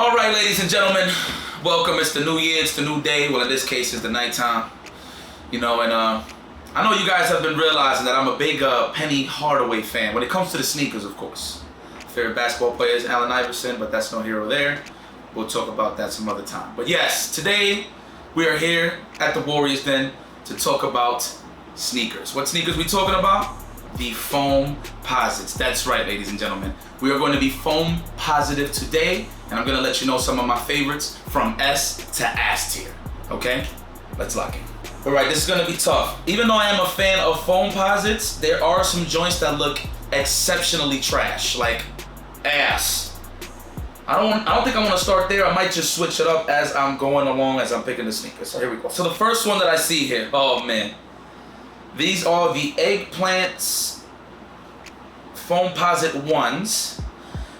All right, ladies and gentlemen, welcome. It's the new year, it's the new day. Well, in this case, it's the nighttime. You know, and I know you guys have been realizing that I'm a big Penny Hardaway fan when it comes to the sneakers, of course. Favorite basketball player is Allen Iverson, but that's no hero there. We'll talk about that some other time. But yes, today we are here at the Warriors Den to talk about sneakers. What sneakers we talking about? The Foamposites. That's right, ladies and gentlemen. We are going to be foam positive today, and I'm going to let you know some of my favorites from S to Ass tier. Okay? Let's lock in. All right, this is going to be tough. Even though I am a fan of Foamposites, there are some joints that look exceptionally trash, like ass. I don't think I want to start there. I might just switch it up as I'm going along, as I'm picking the sneakers. So here we go. So the first one that I see here, oh man. These are the Eggplant's Foamposite ones.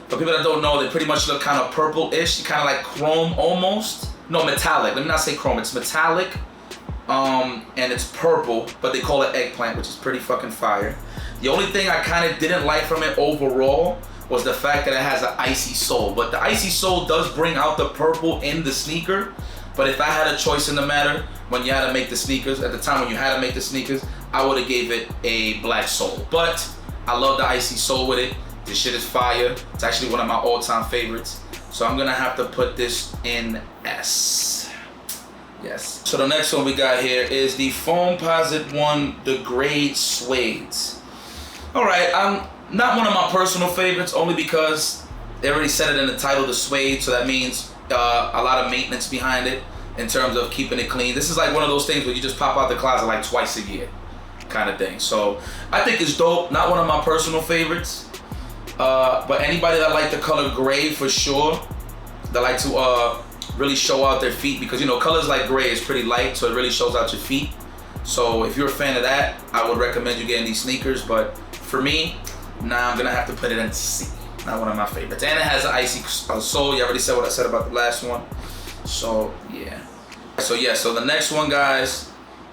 For people that don't know, they pretty much look kind of purple-ish, kind of like chrome almost. No, metallic. Let me not say chrome. It's metallic, and it's purple, but they call it Eggplant, which is pretty fucking fire. The only thing I kind of didn't like from it overall was the fact that it has an icy sole. But the icy sole does bring out the purple in the sneaker. But if I had a choice in the matter, when you had to make the sneakers, at the time when you had to make the sneakers, I would have gave it a black sole. But I love the icy sole with it. This shit is fire. It's actually one of my all-time favorites. So I'm gonna have to put this in S. Yes. So the next one we got here is the Foamposite one, the Grade Suedes. All right, not one of my personal favorites, only because they already said it in the title, the suede, so that means a lot of maintenance behind it in terms of keeping it clean. This is like one of those things where you just pop out the closet like twice a year kind of thing. So I think it's dope, not one of my personal favorites, but anybody that like the color gray for sure, that like to really show out their feet, because you know colors like gray is pretty light, so it really shows out your feet. So if you're a fan of that, I would recommend you getting these sneakers, but for me, nah, I'm gonna have to put it in C. Not one of my favorites. And it has an icy sole. You already said what I said about the last one. So yeah. So the next one, guys,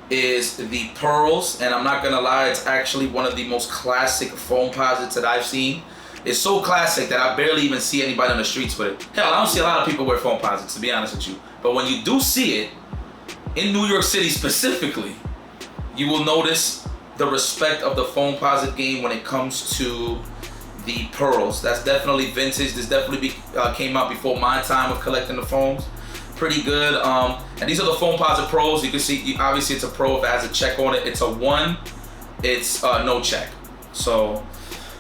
is the Pearls. And I'm not gonna lie, it's actually one of the most classic Foamposites that I've seen. It's so classic that I barely even see anybody on the streets with it. Hell, I don't see a lot of people wear Foamposites, to be honest with you. But when you do see it, in New York City specifically, you will notice the respect of the Foamposite game when it comes to the Pearls. That's definitely vintage. This definitely came out before my time of collecting the foams. Pretty good. And these are the Foamposite Pros. You can see, obviously it's a Pro if it has a check on it. It's a 1. It's no check. So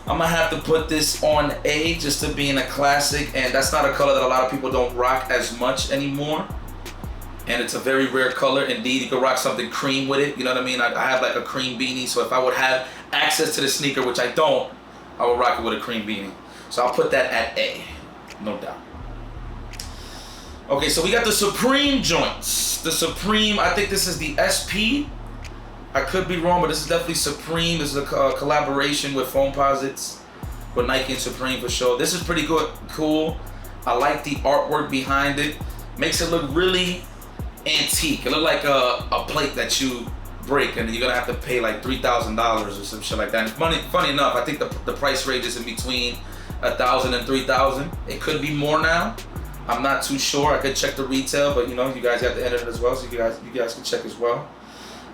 I'm gonna have to put this on A just to be in a classic. And that's not a color that a lot of people don't rock as much anymore. And it's a very rare color. Indeed, you can rock something cream with it. You know what I mean? I have like a cream beanie. So if I would have access to the sneaker, which I don't, I would rock it with a cream beanie. So I'll put that at A, no doubt. Okay, so we got the Supreme joints. The Supreme, I think this is the SP. I could be wrong, but this is definitely Supreme. This is a collaboration with Foamposites, with Nike and Supreme for sure. This is pretty good, cool. I like the artwork behind it. Makes it look really antique. It look like a plate that you break and you're gonna have to pay like $3,000 or some shit like that. And funny enough, I think the price range is in between $1,000 and $3,000. It could be more now. I'm not too sure. I could check the retail, but you know, you guys have to enter it as well, so you guys can check as well.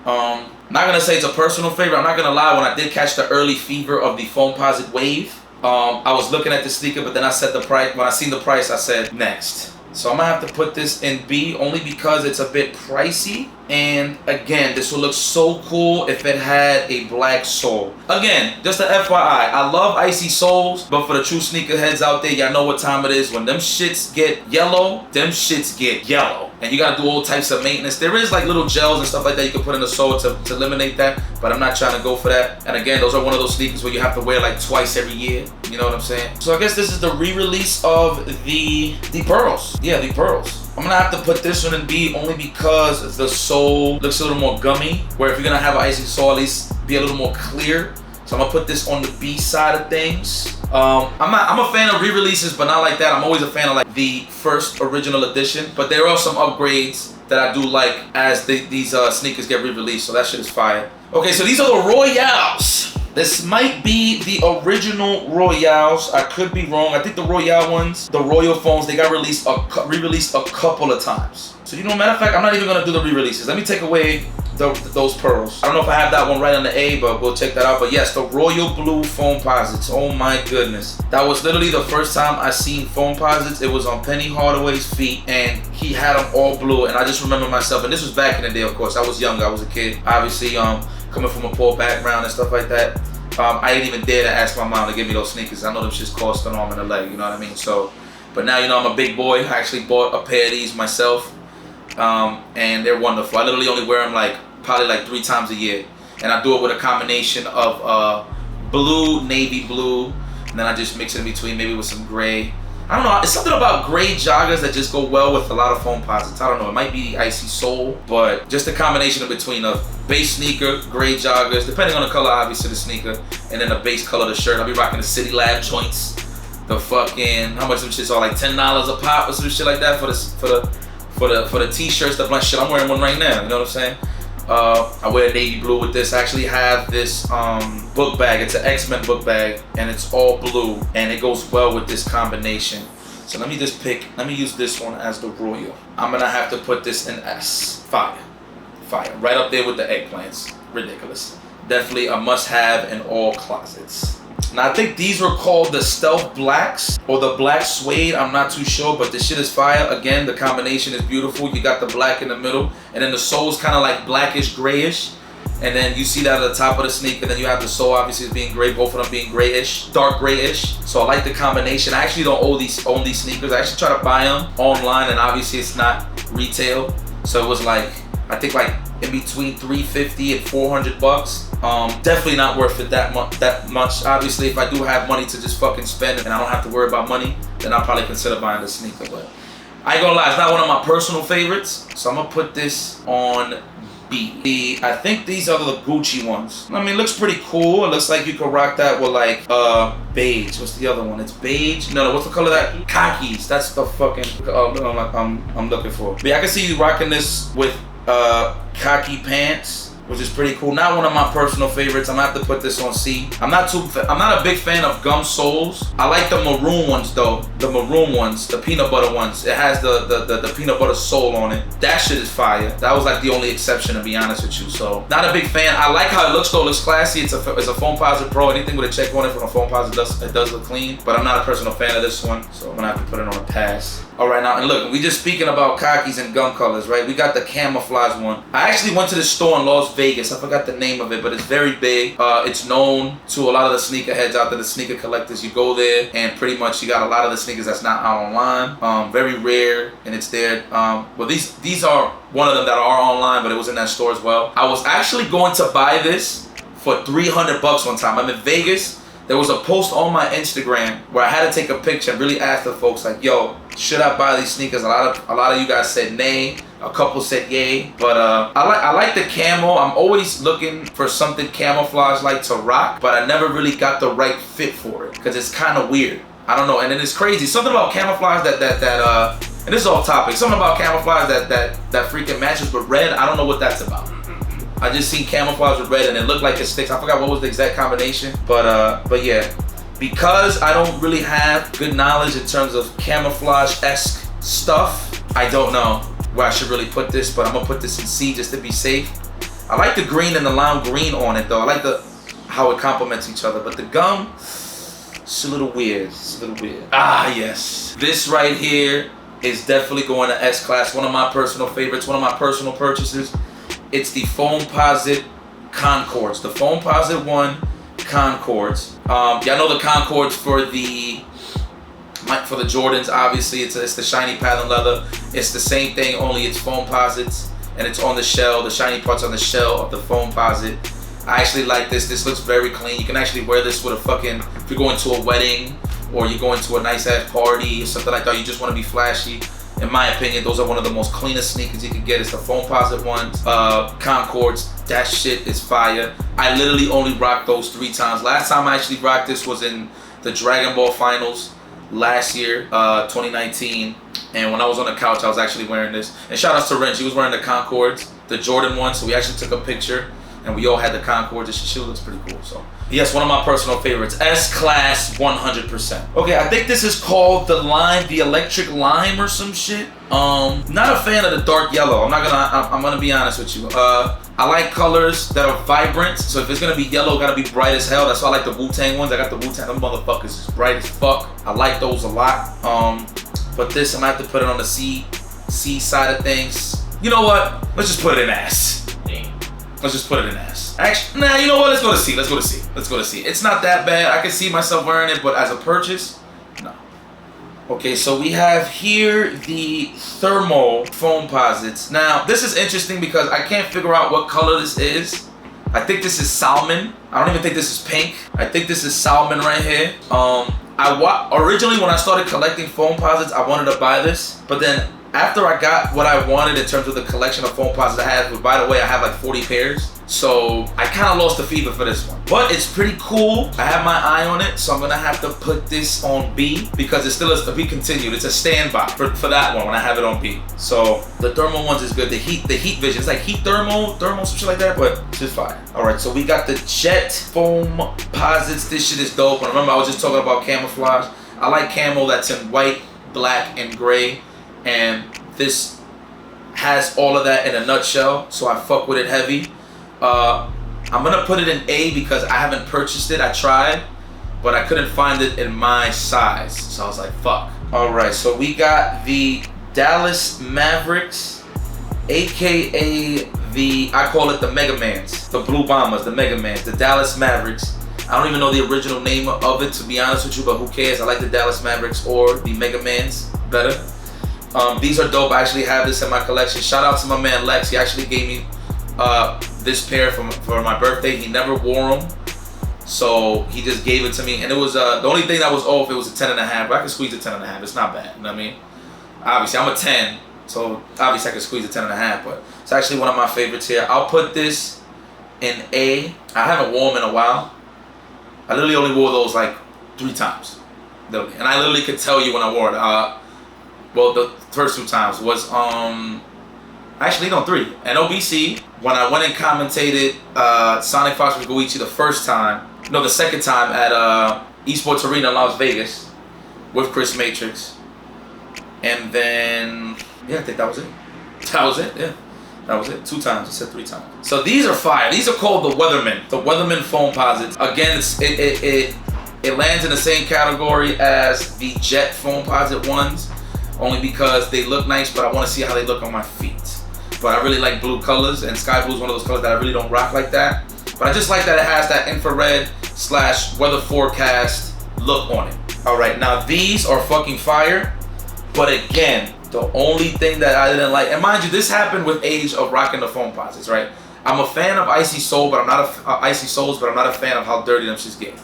Not gonna say it's a personal favorite. I'm not gonna lie. When I did catch the early fever of the Foamposite wave, I was looking at the sneaker, but then I said the price. When I seen the price, I said next. So I'm gonna have to put this in B only because it's a bit pricey. And again, this would look so cool if it had a black sole. Again, just a FYI, I love icy soles, but for the true sneakerheads out there, y'all know what time it is. When them shits get yellow, them shits get yellow. And you gotta do all types of maintenance. There is like little gels and stuff like that you can put in the sole to eliminate that, but I'm not trying to go for that. And again, those are one of those sneakers where you have to wear like twice every year. You know what I'm saying? So I guess this is the re-release of the Pearls. Yeah, the Pearls. I'm gonna have to put this one in B only because the sole looks a little more gummy, where if you're gonna have an icy sole, at least be a little more clear. So I'm gonna put this on the B side of things. I'm a fan of re-releases, but not like that. I'm always a fan of like the first original edition, but there are some upgrades that I do like as these sneakers get re-released, so that shit is fire. Okay, so these are the Royales. This might be the original Royales. I could be wrong. I think the Royale ones, the Royal Foams, they got re-released a couple of times. So you know, matter of fact, I'm not even gonna do the re-releases. Let me take away those pearls. I don't know if I have that one right on the A, but we'll check that out. But yes, the Royal Blue Foamposites. Oh my goodness. That was literally the first time I seen Foamposites. It was on Penny Hardaway's feet, and he had them all blue. And I just remember myself, and this was back in the day, of course. I was young, I was a kid. Obviously, coming from a poor background and stuff like that. I didn't even dare to ask my mom to give me those sneakers. I know them shits cost an arm and a leg, you know what I mean? So, but now, you know, I'm a big boy. I actually bought a pair of these myself. And they're wonderful. I literally only wear them probably 3 times a year, and I do it with a combination of blue, navy blue, and then I just mix it in between, maybe with some gray. I don't know, it's something about gray joggers that just go well with a lot of Foamposites. I don't know, it might be the icy sole, but just a combination of between a base sneaker, gray joggers, depending on the color obviously the sneaker, and then the base color of the shirt. I'll be rocking the City Lab joints, the fucking, how much some shit's all like $10 a pop or some shit like that for the t-shirts, the blunt shit. I'm wearing one right now, you know what I'm saying? I wear navy blue with this. I actually have this book bag. It's an X-Men book bag, and it's all blue, and it goes well with this combination. So let me use this one as the Royal. I'm gonna have to put this in S. Fire. Right up there with the Eggplants. Ridiculous. Definitely a must-have in all closets. Now I think these were called the Stealth Blacks or the Black Suede. I'm not too sure, but the shit is fire. Again, the combination is beautiful. You got the black in the middle, and then the sole's kind of like blackish, grayish. And then you see that at the top of the sneaker. Then you have the sole obviously as being gray, both of them being grayish, dark grayish. So I like the combination. I actually don't own these sneakers. I actually try to buy them online, and obviously it's not retail. So it was I think in between $350 and $400. Definitely not worth it that much. Obviously, if I do have money to just fucking spend and I don't have to worry about money, then I'll probably consider buying the sneaker. But I ain't gonna lie, it's not one of my personal favorites. So I'm gonna put this on B. I think these are the Gucci ones. I mean, it looks pretty cool. It looks like you could rock that with beige. What's the other one? It's beige. No, what's the color of that? Khakis. That's the fucking I'm looking for. But yeah, I can see you rocking this with khaki pants, which is pretty cool. Not one of my personal favorites. I'm gonna have to put this on C. I'm not a big fan of gum soles. I like the maroon ones though. The maroon ones, the peanut butter ones. It has the peanut butter sole on it. That shit is fire. That was the only exception, to be honest with you. So not a big fan. I like how it looks though. It looks classy. It's a Foamposite Pro. Anything with a check on it from a Foamposite does look clean. But I'm not a personal fan of this one, so I'm gonna have to put it on a pass. All right, now, and look, we just speaking about khakis and gum colors, right? We got the camouflage one. I actually went to this store in Las Vegas. I forgot the name of it, but it's very big. It's known to a lot of the sneakerheads out there, the sneaker collectors. You go there, and pretty much you got a lot of the sneakers that's not out online. Very rare, and it's there. Well, these are one of them that are online, but it was in that store as well. I was actually going to buy this for $300 one time. I'm in Vegas. There was a post on my Instagram where I had to take a picture and really ask the folks yo, should I buy these sneakers? A lot of you guys said nay. A couple said yay. But I like the camo. I'm always looking for something camouflage to rock, but I never really got the right fit for it because it's kind of weird. I don't know. And then it's crazy. Something about camouflage that and this is off topic. Something about camouflage that freaking matches with red. I don't know what that's about. I just seen camouflage with red and it looked like it sticks. I forgot what was the exact combination, but yeah, because I don't really have good knowledge in terms of camouflage-esque stuff, I don't know where I should really put this, but I'm gonna put this in C just to be safe. I like the green and the lime green on it though. I like how it complements each other, but the gum, it's a little weird. Ah, yes. This right here is definitely going to S class. One of my personal favorites, one of my personal purchases. It's the Foamposite Concords. The Foamposite 1 Concords. Y'all know the Concords for the Jordans, obviously. It's the shiny pattern leather. It's the same thing, only it's Foamposites. And it's on the shell. The shiny part's on the shell of the Foamposite. I actually like this. This looks very clean. You can actually wear this with if you're going to a wedding or you're going to a nice ass party or something like that. You just want to be flashy. In my opinion, those are one of the most cleanest sneakers you can get. It's the Foamposite ones, Concords. That shit is fire. I literally only rocked those 3 times. Last time I actually rocked this was in the Dragon Ball Finals last year, 2019. And when I was on the couch, I was actually wearing this. And shout out to Ren, she was wearing the Concords, the Jordan one. So we actually took a picture and we all had the Concord. This shit looks pretty cool. So yes, one of my personal favorites. S-Class 100%. Okay, I think this is called the Lime, the Electric Lime or some shit. Not a fan of the dark yellow. I'm gonna be honest with you. I like colors that are vibrant. So if it's gonna be yellow, gotta be bright as hell. That's why I like the Wu-Tang ones. I got the Wu-Tang. Them motherfuckers is bright as fuck. I like those a lot. But this, I'm gonna have to put it on the C side of things. You know what? Let's just put it in ass. Let's just put it in ass. Actually, nah, you know what? Let's go to C. Let's go to C. Let's go to C. It's not that bad. I can see myself wearing it, but as a purchase, no. Okay, so we have here the thermal Foamposites. Now, this is interesting because I can't figure out what color this is. I think this is salmon. I don't even think this is pink. I think this is salmon right here. Originally, when I started collecting Foamposites, I wanted to buy this, but then after I got what I wanted in terms of the collection of Foamposites I have, by the way, I have like 40 pairs. So I kind of lost the fever for this one. But it's pretty cool. I have my eye on it, so I'm gonna have to put this on B because it's still a be continued. It's a standby for that one when I have it on B. So the thermal ones is good. The heat vision. It's like heat thermal, some shit like that, but it's just fine. All right, so we got the Jet Foamposites. This shit is dope. And remember, I was just talking about camouflage. I like camo that's in white, black, and gray. And this has all of that in a nutshell, so I fuck with it heavy. I'm gonna put it in A because I haven't purchased it. I tried, but I couldn't find it in my size, so I was like, fuck. All right, so we got the Dallas Mavericks, aka I call it the Mega Mans, the Blue Bombers, the Mega Mans, the Dallas Mavericks. I don't even know the original name of it, to be honest with you, but who cares? I like the Dallas Mavericks or the Mega Mans better. These are dope. I actually have this in my collection. Shout out to my man Lex. He actually gave me this pair for my birthday. He never wore them, so he just gave it to me. And it was the only thing that was off. It was a 10.5, but I can squeeze a 10.5. It's not bad. You know what I mean? Obviously, I'm a 10, so obviously I can squeeze a 10.5. But it's actually one of my favorites here. I'll put this in A. I haven't worn them in a while. I literally only wore those like 3 times, literally. And I literally could tell you when I wore it. Well, the first 2 times was actually no 3. And OBC, when I went and commentated Sonic Fox with Goichi the second time at Esports Arena in Las Vegas with Chris Matrix. And then yeah, I think that was it. That was it, yeah. That was it. 2 times. I said 3 times. So these are fire. These are called the Weatherman. The Weatherman Foamposites. Again, it lands in the same category as the Jet Foamposite ones. Only because they look nice, but I want to see how they look on my feet. But I really like blue colors, and sky blue is one of those colors that I really don't rock like that. But I just like that it has that infrared / weather forecast look on it. All right, now these are fucking fire. But again, the only thing that I didn't like, and mind you, this happened with age of rocking the Foamposites, right? I'm a fan of Icy Soul, but I'm not Icy Souls, but I'm not a fan of how dirty them shits get.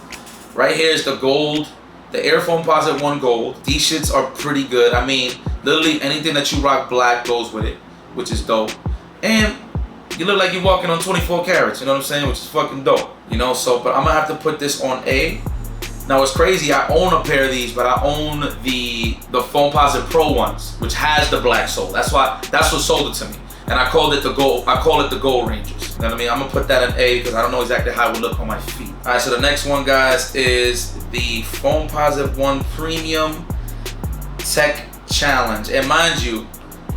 Right here is the gold. The Air Foamposite 1 gold. These shits are pretty good. I mean, literally anything that you rock black goes with it, which is dope. And you look like you're walking on 24 carats, you know what I'm saying? Which is fucking dope, you know? So, but I'm gonna have to put this on A. Now it's crazy, I own a pair of these, but I own the Foamposite Pro ones, which has the black sole. That's what sold it to me. And I call it the Gold Rangers. You know what I mean? I'm gonna put that in A because I don't know exactly how it would look on my feet. All right, so the next one, guys, is the Foamposite 1 Premium Tech Challenge. And mind you,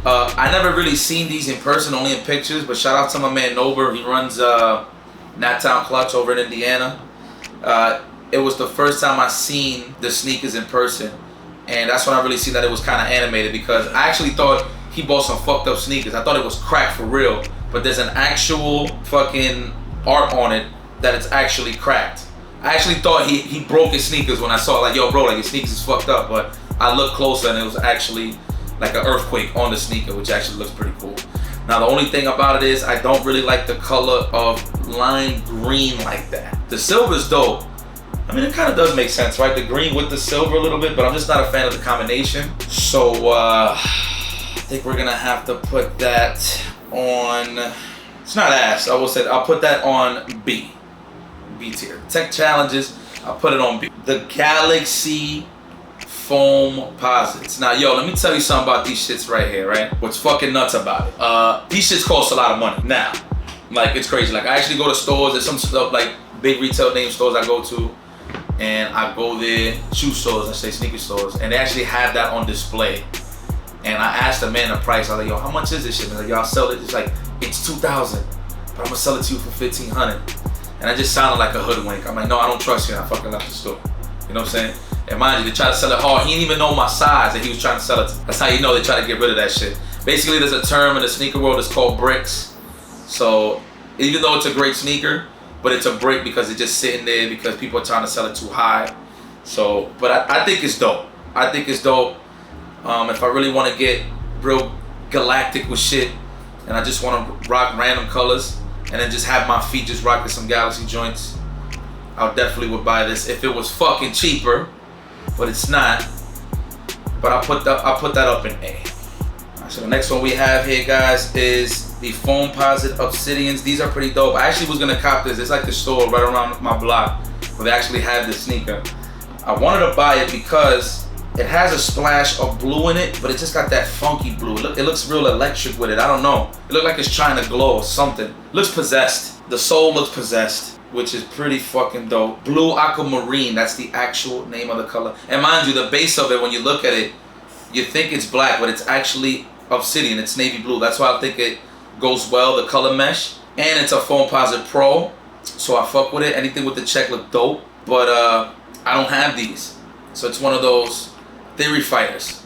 I never really seen these in person, only in pictures, but shout out to my man Nober. He runs Naptown Clutch over in Indiana. It was the first time I seen the sneakers in person, and that's when I really seen that it was kind of animated, because I actually thought he bought some fucked up sneakers. I thought it was cracked for real, but there's an actual fucking art on it that it's actually cracked. I actually thought he broke his sneakers when I saw it, like, yo bro, like your sneakers is fucked up, but I looked closer and it was actually like an earthquake on the sneaker, which actually looks pretty cool. Now the only thing about it is I don't really like the color of lime green like that. The silver's dope. I mean, it kind of does make sense, right? The green with the silver a little bit, but I'm just not a fan of the combination. So I think we're gonna have to put that on, it's not ass, I will say, I'll put that on B tier. Tech challenges, I'll put it on B. The Galaxy Foamposites. Now, yo, let me tell you something about these shits right here, right? What's fucking nuts about it. These shits cost a lot of money. Now, Like, it's crazy. Like, I actually go to stores. There's some stuff, like, big retail name stores I go to. And I go there, shoe stores, I say sneaker stores. And they actually have that on display. And I asked the man the price. I was like, yo, how much is this shit? And like, y'all sell it? It's like, it's $2,000. But I'm gonna sell it to you for $1,500. And I just sounded like a hoodwink. I'm like, no, I don't trust you. And I fucking left the store. You know what I'm saying? And mind you, they try to sell it hard. He didn't even know my size that he was trying to sell it to. That's how you know they try to get rid of that shit. Basically, there's a term in the sneaker world that's called bricks. So even though it's a great sneaker, but it's a brick because it's just sitting there because people are trying to sell it too high. So, but I think it's dope. I think it's dope. If I really want to get real galactic with shit and I just want to rock random colors and then just have my feet just rocking some Galaxy joints, I definitely would buy this if it was fucking cheaper, but it's not. But I'll put that up in A. Right, so the next one we have here, guys, is the Foamposite Obsidians. These are pretty dope. I actually was gonna cop this. It's like the store right around my block where they actually have this sneaker. I wanted to buy it because it has a splash of blue in it, but it just got that funky blue. It looks real electric with it. I don't know. It looks like it's trying to glow or something. It looks possessed. The sole looks possessed, which is pretty fucking dope. Blue aquamarine, that's the actual name of the color. And mind you, the base of it, when you look at it, you think it's black, but it's actually obsidian. It's navy blue. That's why I think it goes well, the color mesh. And it's a Foamposite Pro, so I fuck with it. Anything with the check look dope, but I don't have these. So it's one of those theory fighters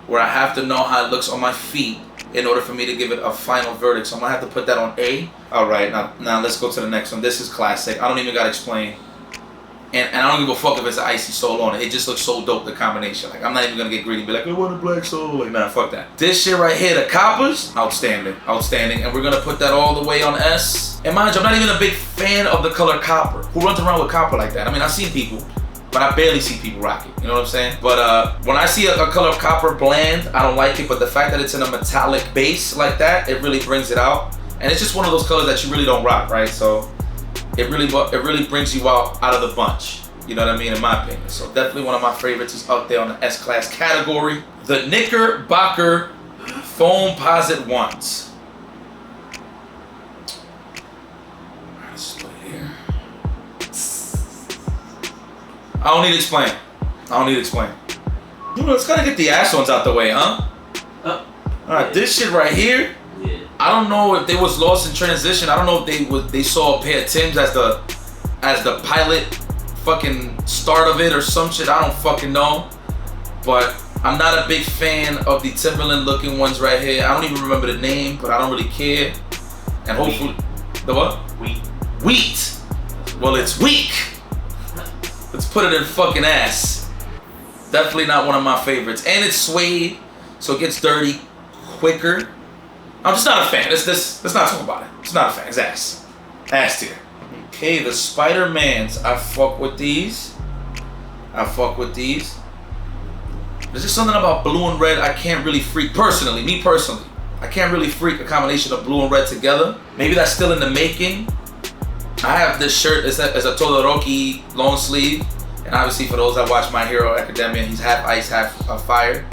where I have to know how it looks on my feet in order for me to give it a final verdict. So I'm gonna have to put that on A. All right, now let's go to the next one. This is classic. I don't even gotta explain. And I don't give a fuck if it's an icy sole on it. It just looks so dope, the combination. Like, I'm not even gonna get greedy and be like, I want a black sole. Like, nah, fuck that. This shit right here, the coppers, outstanding, outstanding. And we're gonna put that all the way on S. And mind you, I'm not even a big fan of the color copper. Who runs around with copper like that? I mean, I've seen people, but I barely see people rock it. You know what I'm saying? But when I see a color copper bland, I don't like it. But the fact that it's in a metallic base like that, it really brings it out. And it's just one of those colors that you really don't rock, right? So it really brings you out of the bunch. You know what I mean? In my opinion. So definitely one of my favorites is up there on the S-Class category. The Knickerbocker Foamposite ones. Let's put it here. I don't need to explain. You know, let's gotta get the ass ones out the way, huh? Alright, this shit right here. Yeah. I don't know if they was lost in transition. I don't know if they saw a pair of Timbs as the pilot fucking start of it or some shit. I don't fucking know. But I'm not a big fan of the Timberland looking ones right here. I don't even remember the name, but I don't really care. And hopefully, the what? Wheat. Well, it's weak. Let's put it in fucking ass. Definitely not one of my favorites. And it's suede, so it gets dirty quicker. I'm just not a fan. Let's not talk about it. It's not a fan. It's ass. Ass tier. Okay, the Spider-Mans. I fuck with these. There's just something about blue and red I can't really freak. Personally, me personally, I can't really freak a combination of blue and red together. Maybe that's still in the making. I have this shirt as a Todoroki long sleeve. And obviously for those that watch My Hero Academia, he's half ice, half fire.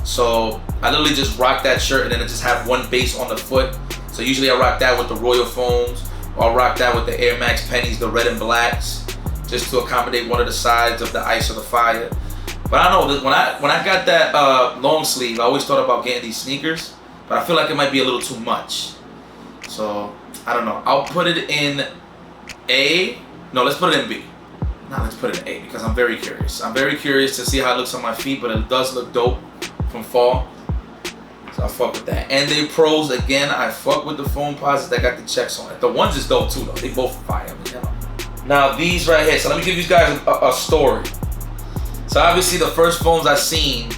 So I literally just rock that shirt and then it just have one base on the foot. So usually I rock that with the Royal Foams, or I'll rock that with the Air Max Pennies, the red and blacks, just to accommodate one of the sides of the ice or the fire. But I know that when I got that long sleeve, I always thought about getting these sneakers, but I feel like it might be a little too much. So I don't know. I'll put it in A. No, let's put it in B. Now let's put it in A because I'm very curious. I'm very curious to see how it looks on my feet, but it does look dope from fall. So I fuck with that. And they pros again. I fuck with the Foamposite that got the checks on it. The ones is dope too though. They both fire. You know? Now these right here. So let me give you guys a story. So obviously the first foams I seen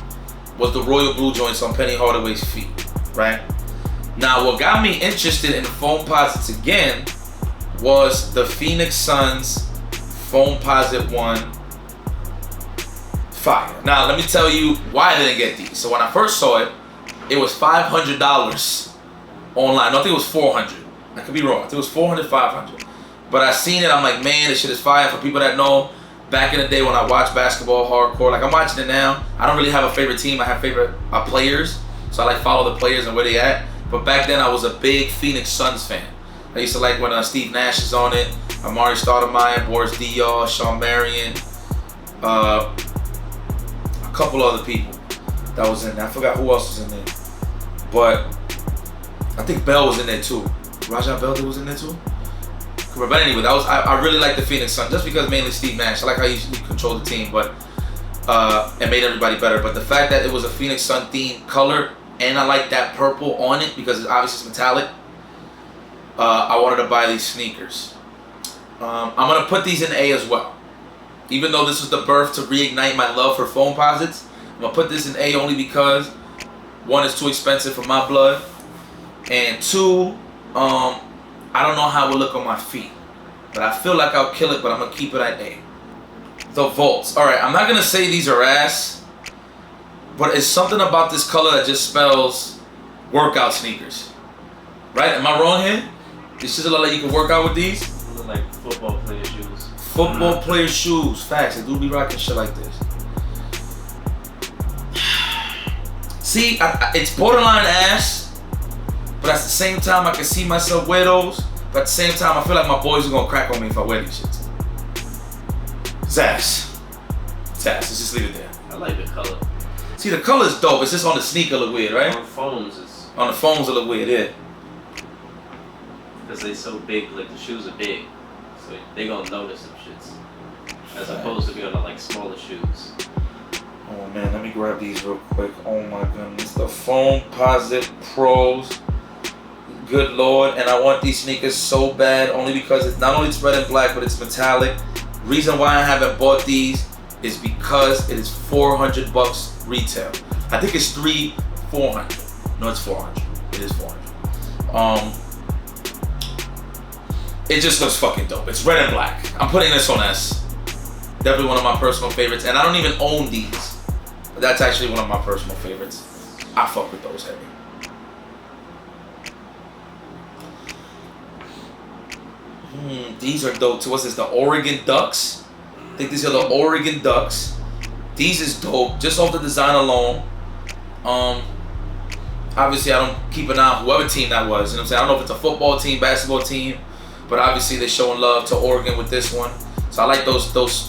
was the royal blue joints on Penny Hardaway's feet, right? Now what got me interested in the Foamposites again was the Phoenix Suns Foamposite 1 fire. Now let me tell you why I didn't get these. So when I first saw it, it was $500 online. No, I think it was $400. I could be wrong. I think it was $400, $500. But I seen it, I'm like, man, this shit is fire. For people that know, back in the day when I watched basketball hardcore, like I'm watching it now, I don't really have a favorite team. I have favorite players. So I like follow the players and where they at. But back then I was a big Phoenix Suns fan. I used to like when Steve Nash is on it, Amari Stoudemire, Boris Diaw, Shawn Marion, a couple other people that was in there. I forgot who else was in there, but I think Bell was in there too. Raja Bell was in there too. But anyway, that was I really like the Phoenix Sun just because mainly Steve Nash. I like how he controlled the team, but and made everybody better. But the fact that it was a Phoenix Sun themed color, and I like that purple on it because it's obviously metallic. I wanted to buy these sneakers. I'm gonna put these in A as well. Even though this was the birth to reignite my love for Foamposites, I'm gonna put this in A only because one, is too expensive for my blood, and two, I don't know how it will look on my feet, but I feel like I'll kill it. But I'm gonna keep it at A. The Volts. All right, I'm not gonna say these are ass, but it's something about this color that just spells workout sneakers. Right? Am I wrong here? This just look like you can work out with these. They look like football player shoes. Football player shoes. Facts. They do be rocking shit like this. See, it's borderline ass, but at the same time, I can see myself wear those. But at the same time, I feel like my boys are gonna crack on me if I wear these shits. It's ass. It's ass. Let's just leave it there. I like the color. See, the color is dope. It's just on the sneaker look weird, right? On foams, it's... On the foams it look weird, yeah. Because they so big, like the shoes are big. So they gonna notice them shits. As opposed to being on like smaller shoes. Oh man, let me grab these real quick. Oh my goodness. The Foamposite Pros. Good lord. And I want these sneakers so bad only because it's not only it's red and black, but it's metallic. Reason why I haven't bought these is because it is $400 retail. I think it's $400. No, it's 400. It is 400. It just looks fucking dope. It's red and black. I'm putting this on S. Definitely one of my personal favorites, and I don't even own these. But that's actually one of my personal favorites. I fuck with those heavy. These are dope too. What's this? The Oregon Ducks. I think these are the Oregon Ducks. These is dope, just off the design alone. Obviously I don't keep an eye on whoever team that was. You know what I'm saying? I don't know if it's a football team, basketball team, but obviously they're showing love to Oregon with this one. So I like those sports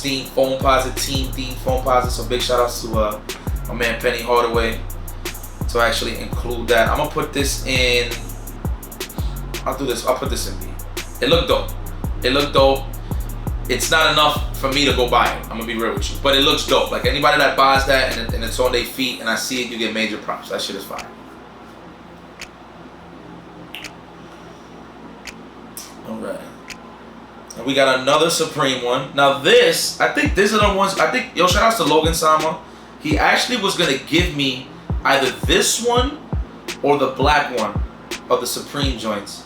themed Foamposite, team themed Foamposite. So big shout outs to my man Penny Hardaway to actually include that. I'm gonna put this in. I'll put this in B. It looked dope. It looked dope. It's not enough for me to go buy it. I'm gonna be real with you, but it looks dope. Like anybody that buys that and it's on their feet and I see it, you get major props. That shit is fire. All right. And we got another Supreme one. Now this, I think these are the ones. Yo, shout outs to Logan Sama. He actually was gonna give me either this one or the black one of the Supreme joints.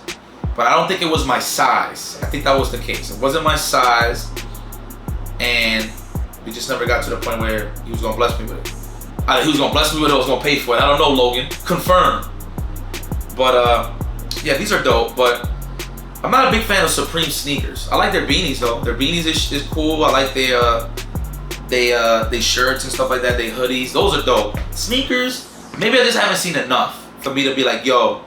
But I don't think it was my size. I think that was the case. It wasn't my size, and we just never got to the point where he was gonna bless me with it. Either he was gonna bless me with it or I was gonna pay for it. I don't know, Logan. Confirm. But yeah, these are dope. But I'm not a big fan of Supreme sneakers. I like their beanies though. Their beanies is cool. I like they shirts and stuff like that. They hoodies. Those are dope. Sneakers, maybe I just haven't seen enough for me to be like, yo,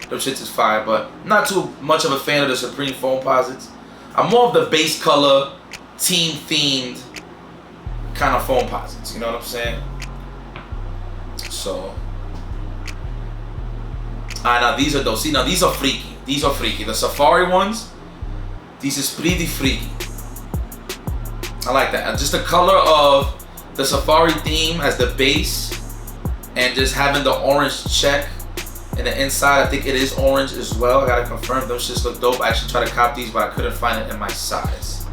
those shits is fire, but not too much of a fan of the Supreme Foamposites. I'm more of the base color, team themed kind of Foamposites. You know what I'm saying? So, now these are those. See, now these are freaky. These are freaky. The Safari ones, these is pretty freaky. I like that. And just the color of the Safari theme as the base, and just having the orange check. And the inside, I think it is orange as well. I gotta confirm. Those shits look dope. I actually tried to cop these, but I couldn't find it in my size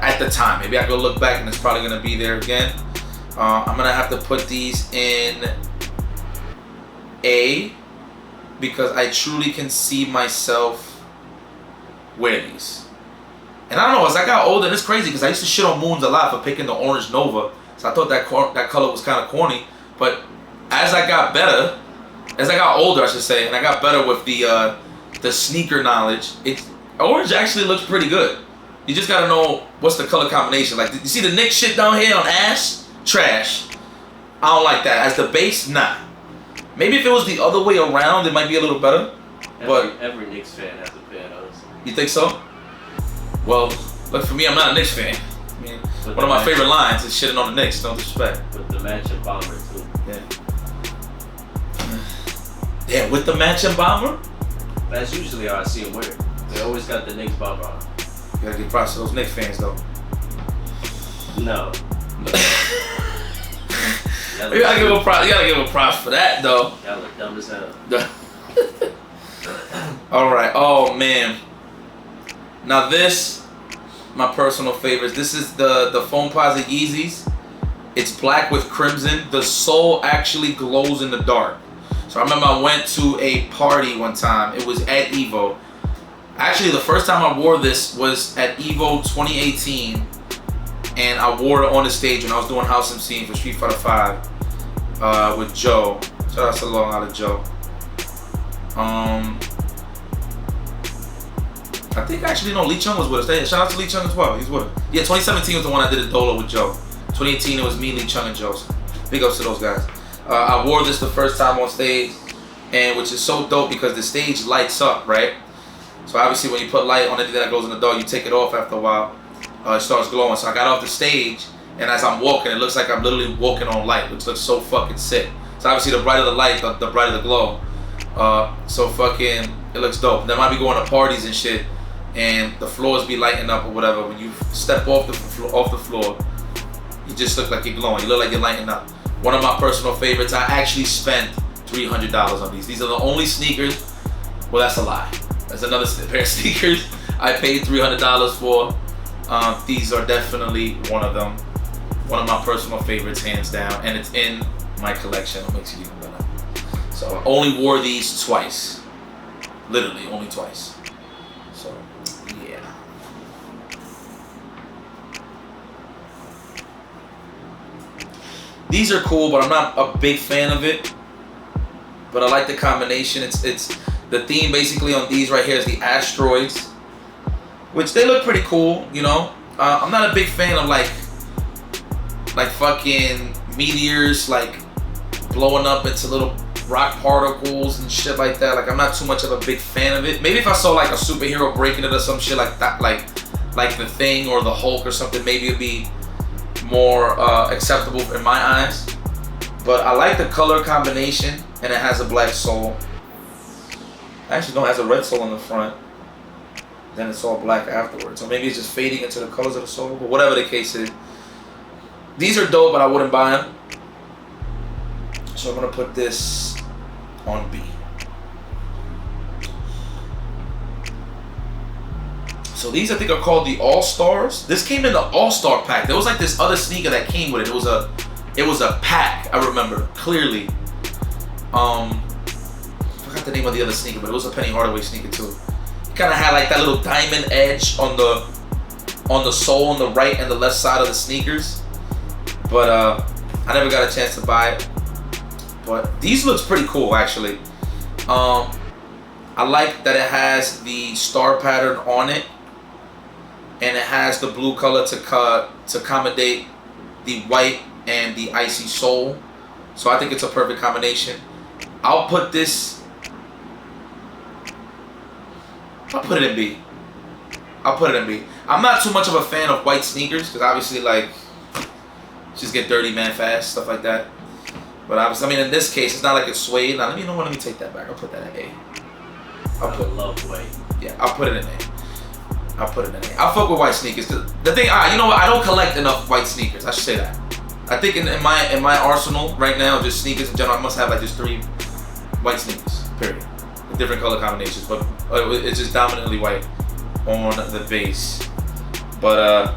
at the time. Maybe I go look back and it's probably gonna be there again. I'm gonna have to put these in A because I truly can see myself wear these. And I don't know, as I got older, it's crazy because I used to shit on Moons a lot for picking the orange Nova. So I thought that color was kind of corny. But as I got better, as I got older, I should say, and I got better with the sneaker knowledge, orange actually looks pretty good. You just gotta know what's the color combination. Like, you see the Knicks shit down here on ash? Trash. I don't like that. As the base, nah. Maybe if it was the other way around, it might be a little better. Every Knicks fan has a pair of those. You think so? Well, look, for me, I'm not a Knicks fan. I mean, With one of my favorite lines is shitting on the Knicks, no disrespect. With the matching bomber, too. Yeah. Yeah, with the matching bomber? That's usually how I see them wear. They always got the Knicks bomber on. You gotta give props to those Knicks fans, though. No. You gotta give them props for that, though. Y'all look dumb as hell. Alright, oh man. Now this, my personal favorites. This is the Foamposite Yeezys. It's black with crimson. The sole actually glows in the dark. So I remember I went to a party one time. It was at Evo. Actually, the first time I wore this was at Evo 2018. And I wore it on the stage when I was doing house MCing for Street Fighter 5 with Joe. Shout out to Long Island Joe. I think actually no, Lee Chung was with us. Shout out to Lee Chung as well. He's with us. Yeah, 2017 was the one I did a dolo with Joe. 2018 it was me, Lee Chung, and Joe. So big ups to those guys. I wore this the first time on stage, and which is so dope because the stage lights up, right? So obviously when you put light on anything that goes in the dark, you take it off after a while. It starts glowing. So I got off the stage, and as I'm walking, it looks like I'm literally walking on light, which looks so fucking sick. So obviously the brighter the light, the brighter the glow. So fucking, it looks dope. Then I might be going to parties and shit, and the floors be lighting up or whatever. When you step off the floor, you just look like you're glowing. You look like you're lighting up. One of my personal favorites. I actually spent $300 on these. These are the only sneakers. Well, that's a lie. That's another pair of sneakers I paid $300 for. These are definitely one of them. One of my personal favorites, hands down, and it's in my collection. It makes it even better. So I only wore these twice. Literally, only twice. So, yeah. These are cool, but I'm not a big fan of it. But I like the combination. It's the theme basically on these right here is the asteroids, which they look pretty cool, you know. I'm not a big fan of like fucking meteors like blowing up into little rock particles and shit like that. Like I'm not too much of a big fan of it. Maybe if I saw like a superhero breaking it or some shit like that, like the Thing or the Hulk or something, maybe it'd be more acceptable in my eyes. But I like the color combination, and it has a black sole. Actually, no, it has a red sole on the front. Then it's all black afterwards. So maybe it's just fading into the colors of the sole. But whatever the case is, these are dope, but I wouldn't buy them. So I'm gonna put this on B. So these I think are called the All Stars. This came in the All Star pack. There was like this other sneaker that came with it. It was a pack. I remember clearly. I forgot the name of the other sneaker, but it was a Penny Hardaway sneaker too. It kind of had like that little diamond edge on the sole on the right and the left side of the sneakers. But I never got a chance to buy it. But these looks pretty cool actually. I like that it has the star pattern on it, and it has the blue color to accommodate the white and the icy sole. So I think it's a perfect combination. I'll put it in B. I'll put it in B. I'm not too much of a fan of white sneakers because obviously like just get dirty man fast, stuff like that. But obviously, I mean in this case it's not like it's suede. Now let me take that back. I'll put that in A. I love white. Yeah, I'll put it in A. I'll put it in A. I'll fuck with white sneakers because the thing, you know what? I don't collect enough white sneakers. I should say that. I think in my arsenal right now, just sneakers in general, I must have like just 3 white sneakers. Period. With different color combinations, but it's just dominantly white on the base. But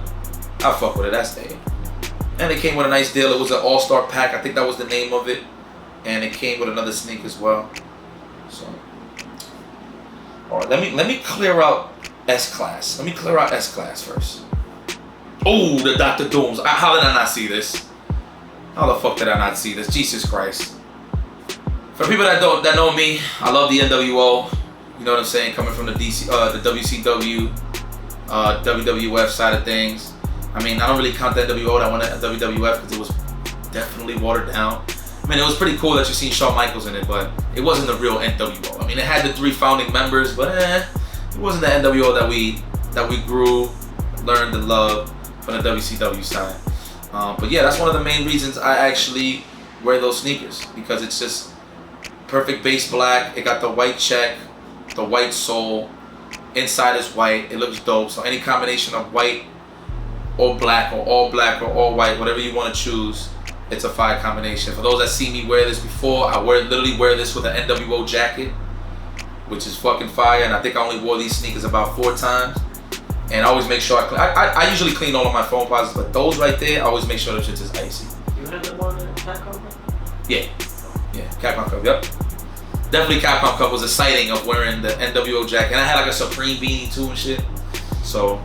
I'll fuck with it. That's A. And it came with a nice deal. It was an all-star pack. I think that was the name of it. And it came with another sneak as well. So, all right, let me clear out S-Class. Let me clear out S-Class first. Oh, the Dr. Dooms. How did I not see this? How the fuck did I not see this? Jesus Christ. For people that know me, I love the NWO. You know what I'm saying? Coming from the WCW, WWF side of things. I mean, I don't really count the NWO that went at WWF because it was definitely watered down. I mean, it was pretty cool that you seen Shawn Michaels in it, but it wasn't the real NWO. I mean, it had the 3 founding members, but it wasn't the NWO that we grew, learned to love from the WCW side. But yeah, that's one of the main reasons I actually wear those sneakers, because it's just perfect base black. It got the white check, the white sole, inside is white. It looks dope. So any combination of white or black or all white, whatever you want to choose, it's a fire combination. For those that see me wear this before, I literally wear this with an NWO jacket, which is fucking fire. And I think I only wore these sneakers about 4 times. And I always make sure I usually clean all of my Foamposites, but those right there, I always make sure those shit is icy. You had them on the Capcom Cup? Yeah, Capcom Cup, yep. Definitely Capcom Cup was a sighting of wearing the NWO jacket. And I had like a Supreme beanie too and shit. So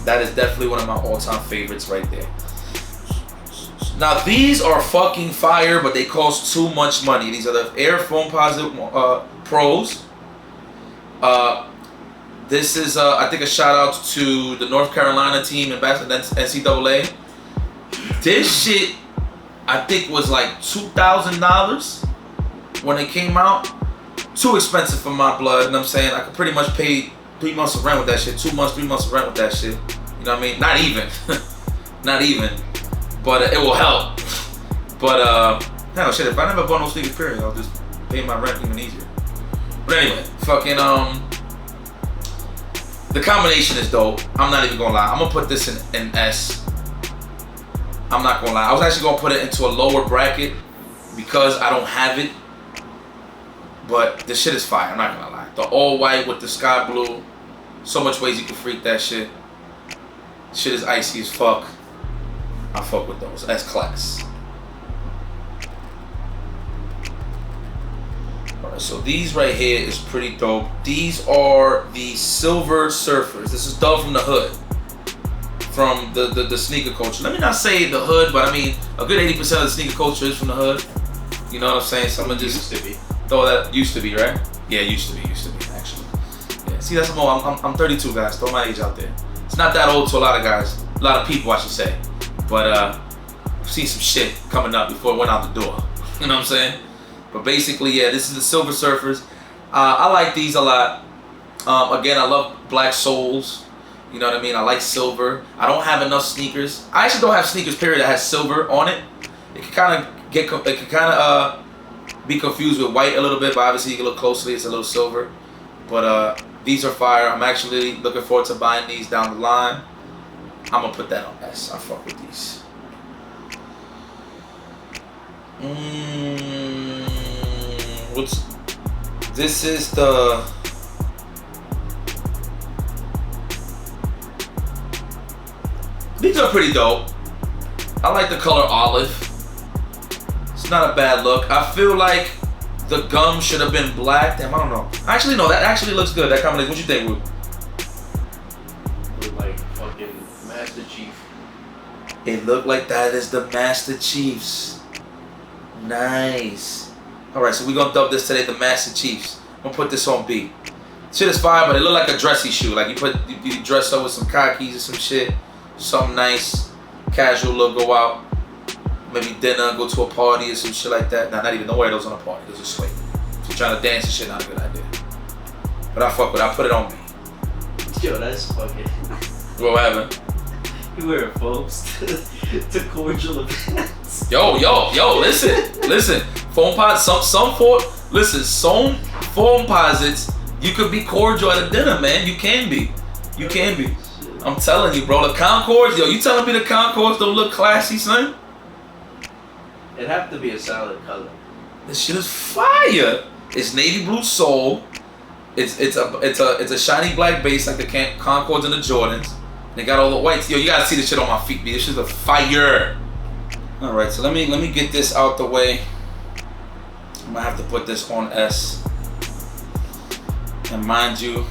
that is definitely one of my all-time favorites right there. Now these are fucking fire, but they cost too much money. These are the Air Foamposite Pros. This is, I think, a shout out to the North Carolina team and NCAA. This shit, I think, was like $2,000 when it came out. Too expensive for my blood, you know what I'm saying? I could pretty much pay 3 months of rent with that shit, 2 months, 3 months of rent with that shit. You know what I mean? Not even. Not even. But it will help. But, hell, shit, if I never bought no sneakers, period, I'll just pay my rent even easier. But anyway, fucking, the combination is dope. I'm not even gonna lie. I'm gonna put this in S. I'm not gonna lie. I was actually gonna put it into a lower bracket because I don't have it. But this shit is fire. I'm not gonna lie. The all white with the sky blue. So much ways you can freak that shit. Shit is icy as fuck. I fuck with those. S class. Alright, so these right here is pretty dope. These are the Silver Surfers. This is Dove from the Hood. From the sneaker culture. Let me not say the hood, but I mean a good 80% of the sneaker culture is from the hood. You know what I'm saying? Someone just used to be. Throw that used to be, right? Yeah, used to be actually. Yeah. See, that's more. I'm 32, guys. Throw my age out there. It's not that old to a lot of guys, a lot of people, I should say. But I've seen some shit coming up before it went out the door. You know what I'm saying? But basically, yeah, this is the Silver Surfers. I like these a lot. Again, I love black soles. You know what I mean? I like silver. I don't have enough sneakers. I actually don't have sneakers, period, that has silver on it. It can kind of be confused with white a little bit, but obviously you can look closely, it's a little silver. But these are fire. I'm actually looking forward to buying these down the line. I'm gonna put that on S. I fuck with these. This is the these are pretty dope. I like the color olive. It's not a bad look. I feel like the gum should have been black. Damn, I don't know. Actually, no, that actually looks good. That combination. What you think, Wu? Look like fucking Master Chief. It looked like that is the Master Chiefs. Nice. Alright, so we're gonna dub this today the Master Chiefs. I'm gonna put this on B. Shit is fire, but it look like a dressy shoe. Like you dress up with some khakis or some shit. Something nice. Casual look, go out. Maybe dinner, go to a party or some shit like that. Nah, not even no wear those on a party. Those are sweet. If you're trying to dance and shit, not a good idea. But I fuck with it. I put it on me. Yo, that's fucking. What happened? You wear folks to cordial events. Yo, listen. Some Foamposites, you could be cordial at a dinner, man. You can be. I'm telling you, bro. The Concords, yo, you telling me the Concords don't look classy, son? It'd have to be a solid color. This shit is fire. It's navy blue sole. It's a shiny black base like the Concords and the Jordans. They got all the whites. Yo, you gotta see this shit on my feet, man. This shit's a fire. All right, so let me get this out the way. I'm gonna have to put this on S. And mind you,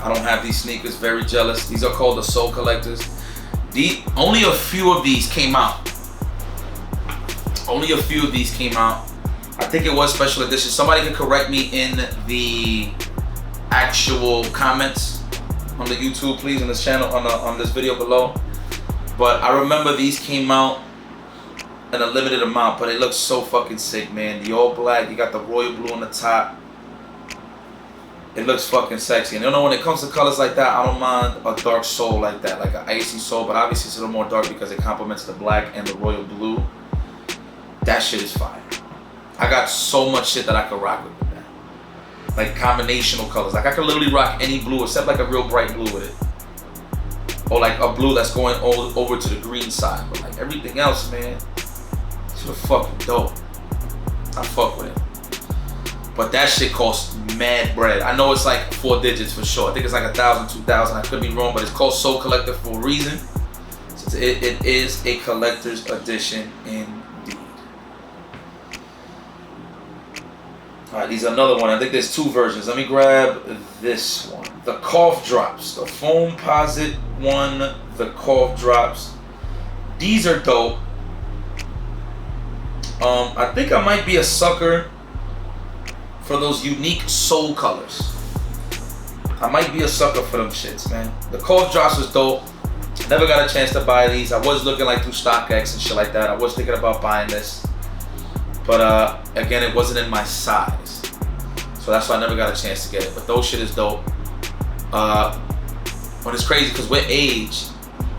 I don't have these sneakers. Very jealous. These are called the Soul Collectors. Only a few of these came out. Only a few of these came out. I think it was special edition. Somebody can correct me in the actual comments on the YouTube, please, on this channel, on this video below. But I remember these came out in a limited amount, but it looks so fucking sick, man. The all black, you got the royal blue on the top. It looks fucking sexy. And you know, when it comes to colors like that, I don't mind a dark sole like that, like an icy sole, but obviously it's a little more dark because it complements the black and the royal blue. That shit is fire. I got so much shit that I could rock with that. Like combinational colors. Like I could literally rock any blue except like a real bright blue with it. Or like a blue that's going over to the green side. But like everything else, man, it's fucking dope. I fuck with it. But that shit costs mad bread. I know it's like 4 digits for sure. I think it's like 1,000, 2,000. I could be wrong, but it's called Soul Collector for a reason. So it is a collector's edition indeed. All right, these are another one. I think there's 2 versions. Let me grab this one. The Cough Drops. The Foamposite one. The Cough Drops. These are dope. I think I might be a sucker for those unique soul colors. I might be a sucker for them shits, man. The Cough Drops was dope. Never got a chance to buy these. I was looking like through StockX and shit like that. I was thinking about buying this. But again, it wasn't in my size. So that's why I never got a chance to get it. But those shit is dope. But it's crazy because with age,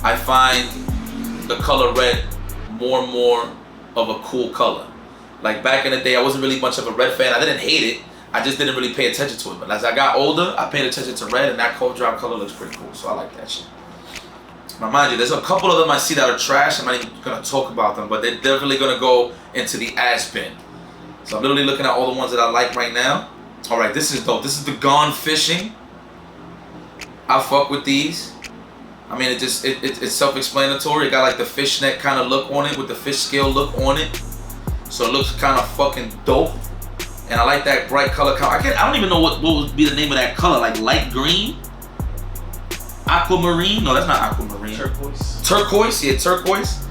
I find the color red more and more of a cool color. Like back in the day, I wasn't really much of a red fan. I didn't hate it. I just didn't really pay attention to it. But as I got older, I paid attention to red, and that Cough Drop color looks pretty cool. So I like that shit. Now mind you, there's a couple of them I see that are trash. I'm not even gonna talk about them, but they're definitely gonna go into the ass bin. So I'm literally looking at all the ones that I like right now. All right, this is dope. This is the Gone Fishing. I fuck with these. I mean, it's self-explanatory. It got like the fishnet kind of look on it with the fish scale look on it. So it looks kind of fucking dope. And I like that bright color. I don't even know what would be the name of that color. Like light green? Aquamarine? No, that's not aquamarine. Turquoise. Turquoise? Yeah, turquoise.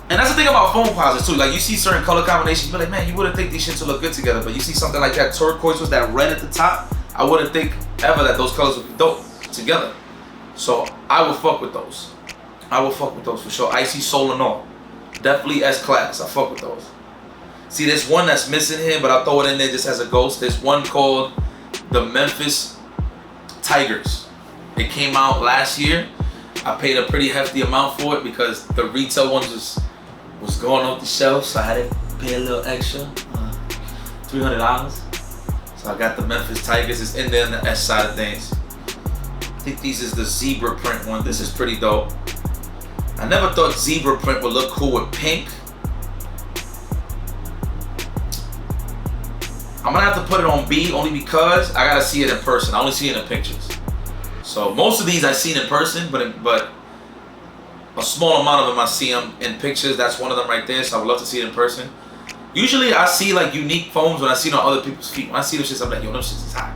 And that's the thing about Foamposites too. Like you see certain color combinations, you're like, man, you wouldn't think these shits would look good together. But you see something like that turquoise with that red at the top, I wouldn't think ever that those colors would be dope together. So I would fuck with those. I will fuck with those for sure. Icy Soul and all. Definitely S-Class. I fuck with those. See, there's one that's missing here, but I'll throw it in there just as a ghost. There's one called the Memphis Tigers. It came out last year. I paid a pretty hefty amount for it because the retail ones was going off the shelf, so I had to pay a little extra, $300. So I got the Memphis Tigers. It's in there on the S side of things. I think these is the zebra print one. This is pretty dope. I never thought zebra print would look cool with pink. I'm gonna have to put it on B only because I gotta see it in person. I only see it in pictures. So most of these I've seen in person, but a small amount of them I see them in pictures. That's one of them right there. So I would love to see it in person. Usually I see like unique foams when I see it on other people's feet. When I see those shits, I'm like, yo, those shits is hot.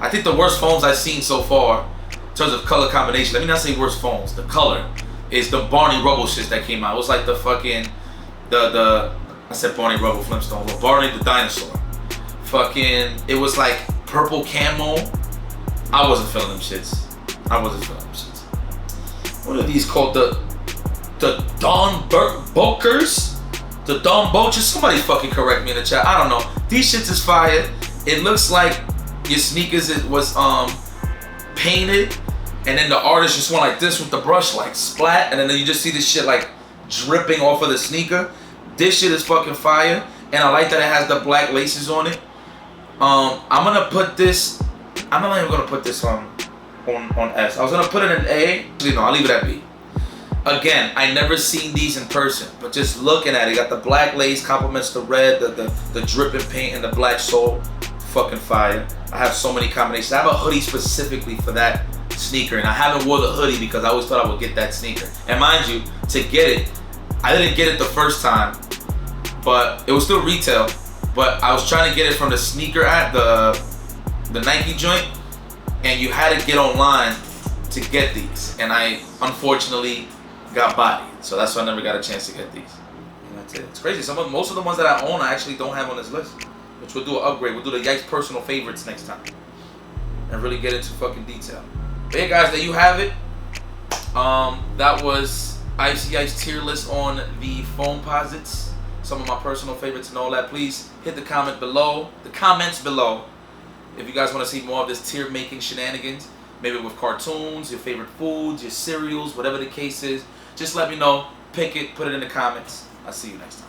I think the worst foams I've seen so far in terms of color combination, let me not say worst foams, the color is the Barney Rubble shits that came out. It was like the fucking, I said Barney Rubble Flintstone, but Barney the dinosaur. Fucking, it was like purple camo. I wasn't feeling them shits. What are these called? The Dawn Bokers? The Dawn Bochers? Somebody fucking correct me in the chat. I don't know. These shits is fire. It looks like your sneakers was painted, and then the artist just went like this with the brush, like splat, and then you just see this shit like dripping off of the sneaker. This shit is fucking fire, and I like that it has the black laces on it. I'm gonna put this. I'm not even gonna put this on S. I was gonna put it in A. No, I'll leave it at B. Again, I never seen these in person, but just looking at it, got the black lace complements the red, the dripping paint, and the black sole. Fucking fire. I have so many combinations. I have a hoodie specifically for that sneaker, and I haven't wore the hoodie because I always thought I would get that sneaker. And mind you, to get it, I didn't get it the first time, but it was still retail. But I was trying to get it from the sneaker at the Nike joint, and you had to get online to get these. And I unfortunately got bodied, so that's why I never got a chance to get these. And that's it. It's crazy. Most of the ones that I own, I actually don't have on this list, which we'll do an upgrade. We'll do the Yipes personal favorites next time, and really get into fucking detail. But yeah, guys, there you have it. That was IFCYipeS tier list on the Foamposites. some of my personal favorites and all that. Please hit the comments below. If you guys want to see more of this tier making shenanigans, maybe with cartoons, your favorite foods, your cereals, whatever the case is, just let me know. Pick it, put it in the comments. I'll see you next time.